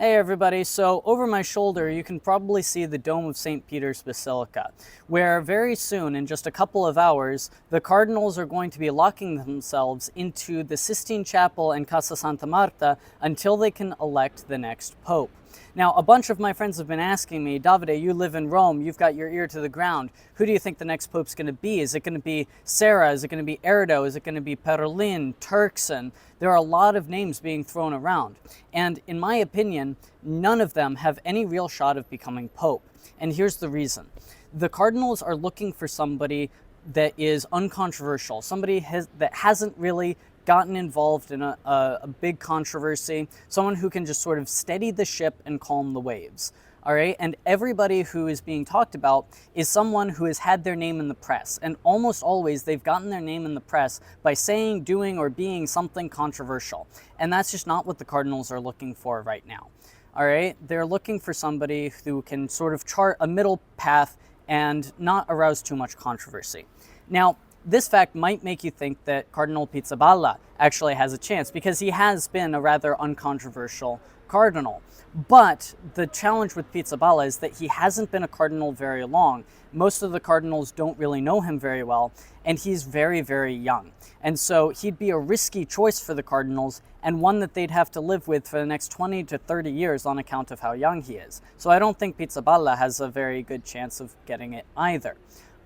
Hey everybody, so over my shoulder you can probably see the Dome of St. Peter's Basilica, where very soon, in just a couple of hours, the cardinals are going to be locking themselves into the Sistine Chapel and Casa Santa Marta until they can elect the next pope. Now, a bunch of my friends have been asking me, Davide, you live in Rome, you've got your ear to the ground. Who do you think the next pope's going to be? Is it going to be Sarah? Is it going to be Erdo? Is it going to be Parolin, Turkson? There are a lot of names being thrown around. And in my opinion, none of them have any real shot of becoming pope. And here's the reason. The cardinals are looking for somebody that is uncontroversial, somebody that hasn't really gotten involved in a big controversy, someone who can just sort of steady the ship and calm the waves. All right, and everybody who is being talked about is someone who has had their name in the press, and almost always they've gotten their name in the press by saying, doing, or being something controversial. And that's just not what the cardinals are looking for right now. All right, they're looking for somebody who can sort of chart a middle path and not arouse too much controversy. Now, this fact might make you think that Cardinal Pizzaballa actually has a chance because he has been a rather uncontroversial cardinal. But the challenge with Pizzaballa is that he hasn't been a cardinal very long. Most of the cardinals don't really know him very well, and he's very, very young. And so he'd be a risky choice for the cardinals and one that they'd have to live with for the next 20 to 30 years on account of how young he is. So I don't think Pizzaballa has a very good chance of getting it either.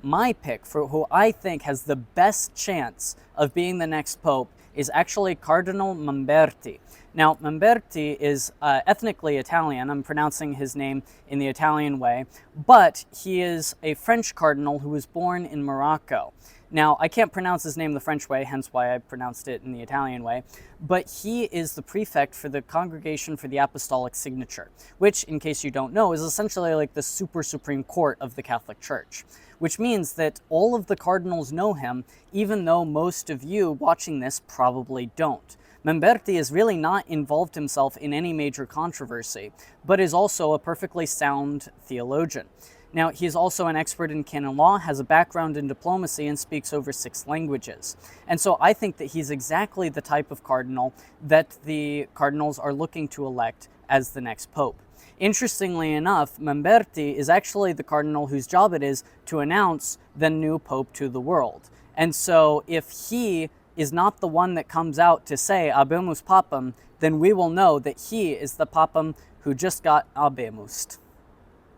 My pick for who I think has the best chance of being the next pope is actually Cardinal Mamberti. Now, Mamberti is ethnically Italian. I'm pronouncing his name in the Italian way, but he is a French cardinal who was born in Morocco. Now, I can't pronounce his name the French way, hence why I pronounced it in the Italian way, but he is the prefect for the Congregation for the Apostolic Signature, which, in case you don't know, is essentially like the Supreme Court of the Catholic Church, which means that all of the cardinals know him, even though most of you watching this probably don't. Mamberti has really not involved himself in any major controversy, but is also a perfectly sound theologian. Now, he is also an expert in canon law, has a background in diplomacy, and speaks over 6 languages. And so I think that he's exactly the type of cardinal that the cardinals are looking to elect as the next pope. Interestingly enough, Mamberti is actually the cardinal whose job it is to announce the new pope to the world. And so if he is not the one that comes out to say Habemus Papam, then we will know that he is the Papam who just got Habemus.